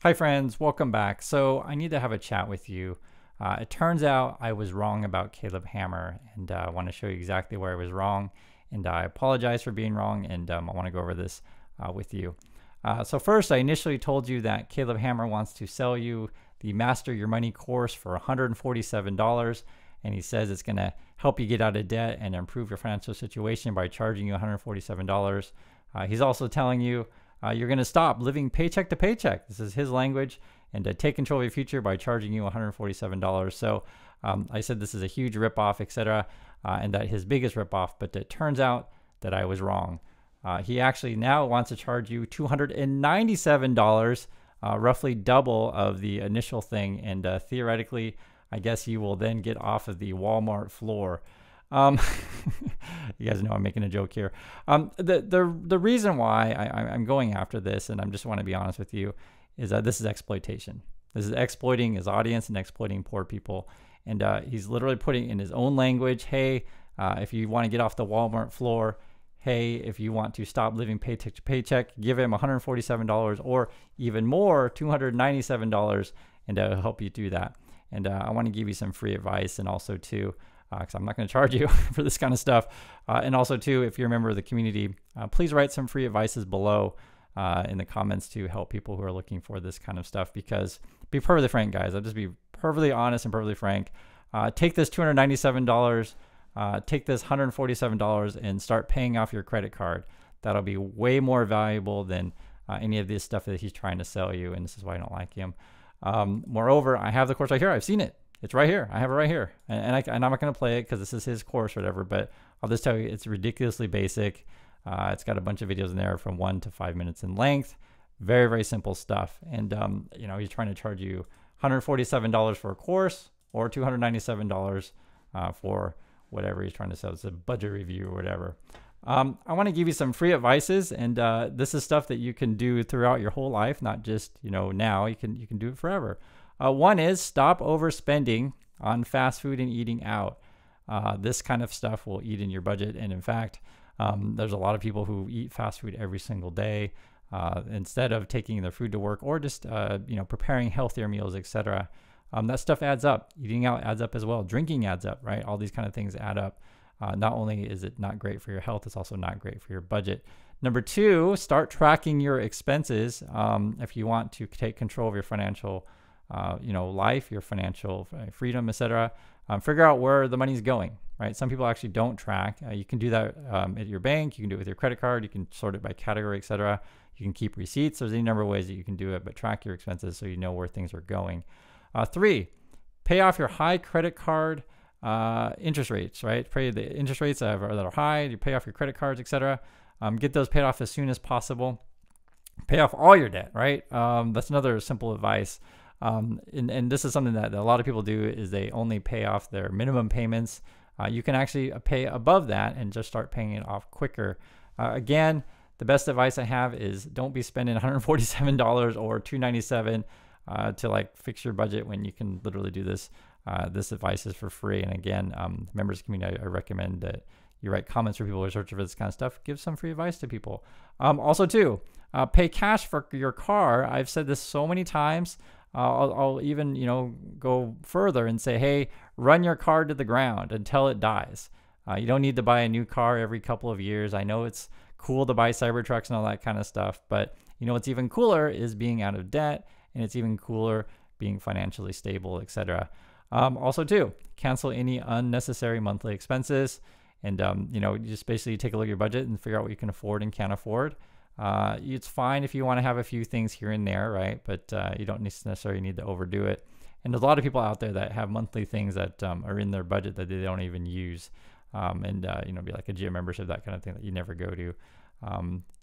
Hi friends, welcome back. So I need to have a chat with you. It turns out I was wrong about Caleb Hammer, and I want to show you exactly where I was wrong. And I apologize for being wrong, and I want to go over this with you. So first, I initially told you that Caleb Hammer wants to sell you the Master Your Money course for $147, and he says it's going to help you get out of debt and improve your financial situation by charging you $147. He's also telling you you're going to stop living paycheck to paycheck. This is his language, and take control of your future by charging you $147. So I said this is a huge ripoff, etc., and that his biggest ripoff, but it turns out that I was wrong. He actually now wants to charge you $297, roughly double of the initial thing, and theoretically, I guess you will then get off of the Walmart floor. You guys know I'm making a joke here. The reason why I'm going after this, and I just want to be honest with you, is that this is exploitation. This is exploiting his audience and exploiting poor people. And he's literally putting in his own language, hey, if you want to get off the Walmart floor, hey, if you want to stop living paycheck to paycheck, give him $147 or even more, $297, and it'll help you do that. And I want to give you some free advice, and also too, because I'm not going to charge you for this kind of stuff. And also too, if you're a member of the community, please write some free advices below in the comments to help people who are looking for this kind of stuff. Because be perfectly frank, guys, I'll just be perfectly honest and perfectly frank. Take this $297, take this $147 and start paying off your credit card. That'll be way more valuable than any of this stuff that he's trying to sell you. And this is why I don't like him. Moreover, I have the course right here. I've seen it. It's right here. I have it right here. And I'm not going to play it because this is his course or whatever, but I'll just tell you it's ridiculously basic. It's got a bunch of videos in there from 1 to 5 minutes in length. Very, very simple stuff. And, you know, he's trying to charge you $147 for a course or $297 for whatever he's trying to sell. It's a budget review or whatever. I want to give you some free advices, and this is stuff that you can do throughout your whole life, not just, you know, now. You can do it forever. One is stop overspending on fast food and eating out. This kind of stuff will eat in your budget. And in fact, there's a lot of people who eat fast food every single day instead of taking their food to work or just, you know, preparing healthier meals, etc. That stuff adds up. Eating out adds up as well. Drinking adds up, right? All these kind of things add up. Not only is it not great for your health, it's also not great for your budget. Number two, start tracking your expenses if you want to take control of your financial you know, life, your financial freedom, etc. Figure out where the money's going, right? Some people actually don't track. You can do that at your bank. You can do it with your credit card. You can sort it by category, etc. You can keep receipts. There's any number of ways that you can do it, but track your expenses so you know where things are going. Three, pay off your high credit card interest rates, right? Pay the interest rates that are high. You pay off your credit cards, etc. Get those paid off as soon as possible. Pay off all your debt, right? That's another simple advice. And this is something that a lot of people do, is they only pay off their minimum payments. You can actually pay above that and just start paying it off quicker. Again, the best advice I have is don't be spending $147 or $297 to like fix your budget when you can literally do this. This advice is for free. And again, members of the community, I recommend that you write comments for people who are searching for this kind of stuff. Give some free advice to people. Also too, pay cash for your car. I've said this so many times. I'll even, you know, go further and say, hey, run your car to the ground until it dies. You don't need to buy a new car every couple of years. I know it's cool to buy Cybertrucks and all that kind of stuff, but you know what's even cooler is being out of debt, and it's even cooler being financially stable, etc. Also too, cancel any unnecessary monthly expenses, and you know, you just basically take a look at your budget and figure out what you can afford and can't afford. It's fine if you want to have a few things here and there, right? But you don't necessarily need to overdo it. And there's a lot of people out there that have monthly things that are in their budget that they don't even use. You know, be like a gym membership, that kind of thing that you never go to.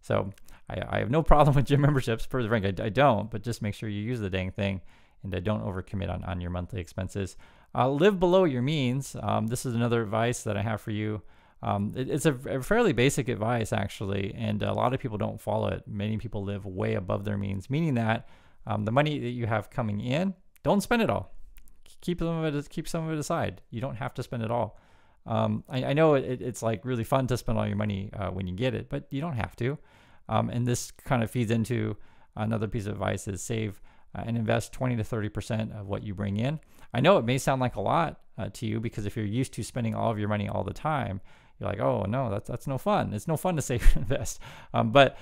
So I have no problem with gym memberships, for the rank. I don't, but just make sure you use the dang thing, and don't overcommit on your monthly expenses. Live below your means. This is another advice that I have for you. It's a fairly basic advice, actually, and a lot of people don't follow it. Many people live way above their means, meaning that the money that you have coming in, don't spend it all. Keep some of it aside. You don't have to spend it all. I know it's like really fun to spend all your money when you get it, but you don't have to. And this kind of feeds into another piece of advice: is save and invest 20 to 30% of what you bring in. I know it may sound like a lot to you, because if you're used to spending all of your money all the time, you're like, oh no, that's no fun. It's no fun to save and invest. But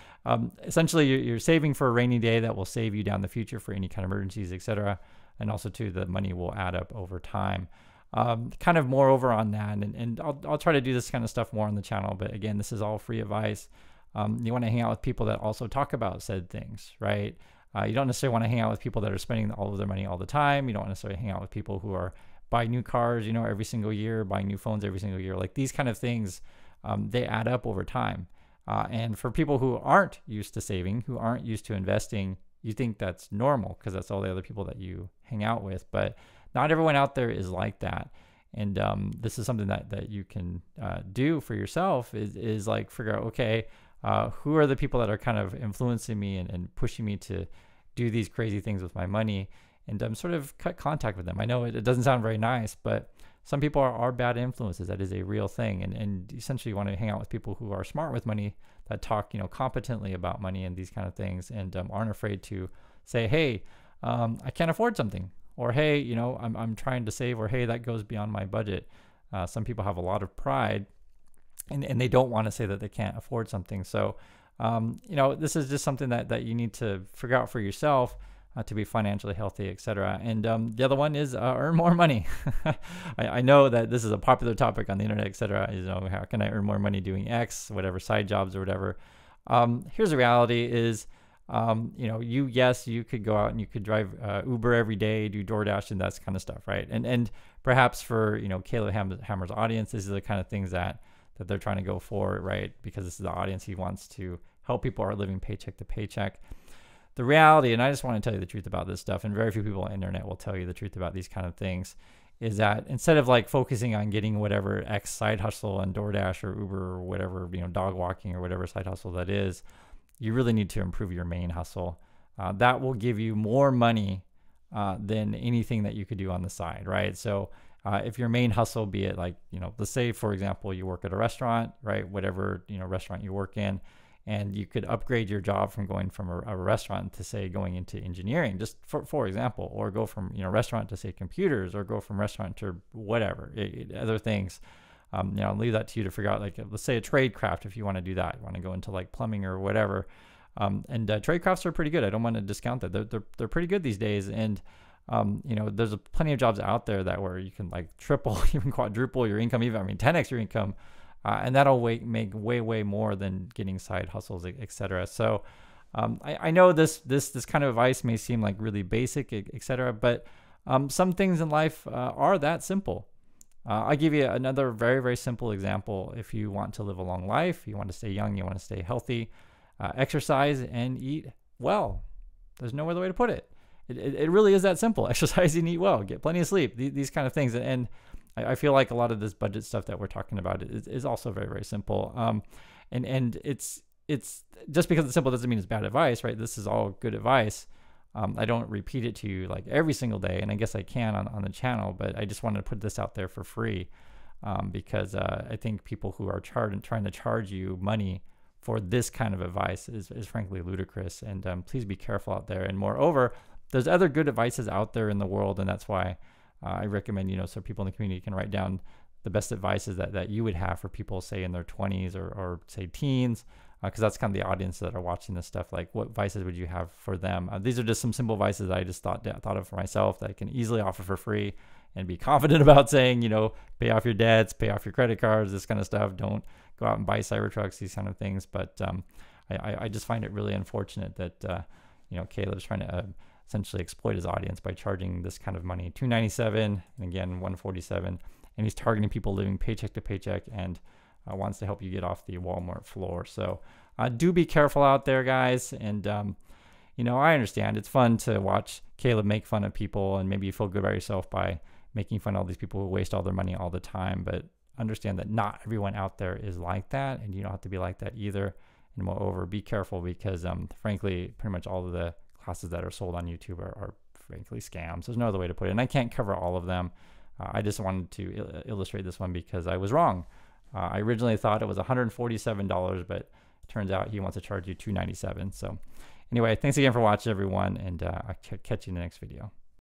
essentially, you're saving for a rainy day that will save you down the future for any kind of emergencies, etc. And also, too, the money will add up over time. Kind of moreover on that, and I'll try to do this kind of stuff more on the channel. But again, this is all free advice. You want to hang out with people that also talk about said things, right? You don't necessarily want to hang out with people that are spending all of their money all the time. You don't necessarily hang out with people who are buying new cars, every single year, buying new phones every single year. Like these kind of things, they add up over time. And for people who aren't used to saving, who aren't used to investing, you think that's normal because that's all the other people that you hang out with. But not everyone out there is like that. And this is something that you can do for yourself is like figure out, okay, who are the people that are kind of influencing me and pushing me to do these crazy things with my money, and sort of cut contact with them. I know it doesn't sound very nice, but some people are bad influences. That is a real thing. And essentially you want to hang out with people who are smart with money, that talk, competently about money and these kind of things, and aren't afraid to say, hey, I can't afford something, or hey, I'm trying to save, or hey, that goes beyond my budget. Some people have a lot of pride, and they don't want to say that they can't afford something. So, this is just something that you need to figure out for yourself to be financially healthy, etc. And the other one is earn more money. I know that this is a popular topic on the internet, etc. How can I earn more money doing X, whatever, side jobs or whatever. Here's the reality is, you could go out and you could drive Uber every day, do DoorDash and that kind of stuff, right? And perhaps for, Caleb Hammer's audience, this is the kind of things that they're trying to go for, right? Because this is the audience he wants to help people who are living paycheck to paycheck. The reality, and I just want to tell you the truth about this stuff, and very few people on the internet will tell you the truth about these kind of things, is that instead of like focusing on getting whatever X side hustle on DoorDash or Uber or whatever, dog walking or whatever side hustle that is, you really need to improve your main hustle. That will give you more money than anything that you could do on the side, right? So if your main hustle, be it like, let's say, for example, you work at a restaurant, right? Whatever, restaurant you work in, and you could upgrade your job from going from a restaurant to, say, going into engineering, just for example, or go from, restaurant to, say, computers, or go from restaurant to whatever, other things. I'll leave that to you to figure out, like, let's say a trade craft, if you want to do that, you want to go into like plumbing or whatever. And trade crafts are pretty good. I don't want to discount that. They're pretty good these days. And, there's plenty of jobs out there where you can like triple, even quadruple your income, 10x your income. And that'll make way more than getting side hustles, etc. So I know this kind of advice may seem like really basic, etc. But some things in life are that simple. I'll give you another very, very simple example. If you want to live a long life, you want to stay young, you want to stay healthy, exercise and eat well. There's no other way to put it. It really is that simple. Exercise and eat well, get plenty of sleep, these kind of things. And I feel like a lot of this budget stuff that we're talking about is also very, very simple. And it's just because it's simple doesn't mean it's bad advice, right? This is all good advice. I don't repeat it to you like every single day, and I guess I can on the channel, but I just wanted to put this out there for free because I think people who are trying to charge you money for this kind of advice is frankly ludicrous. And please be careful out there. And moreover, there's other good advices out there in the world, and that's why I recommend, so people in the community can write down the best advices that you would have for people, say, in their 20s or say teens, because that's kind of the audience that are watching this stuff. Like, what advices would you have for them? These are just some simple advices that I just thought of for myself that I can easily offer for free and be confident about saying, pay off your debts, pay off your credit cards, this kind of stuff. Don't go out and buy Cybertrucks, these kind of things. But I just find it really unfortunate that, Caleb's trying to essentially exploit his audience by charging this kind of money, $297 and again $147, and he's targeting people living paycheck to paycheck and wants to help you get off the Walmart floor. So do be careful out there, guys. And I understand it's fun to watch Caleb make fun of people, and maybe you feel good about yourself by making fun of all these people who waste all their money all the time. But understand that not everyone out there is like that, and you don't have to be like that either. And moreover, be careful because frankly, pretty much all of the classes that are sold on YouTube are frankly scams. There's no other way to put it. And I can't cover all of them. I just wanted to illustrate this one because I was wrong. I originally thought it was $147, but it turns out he wants to charge you $297. So Anyway, thanks again for watching, everyone, and I'll catch you in the next video.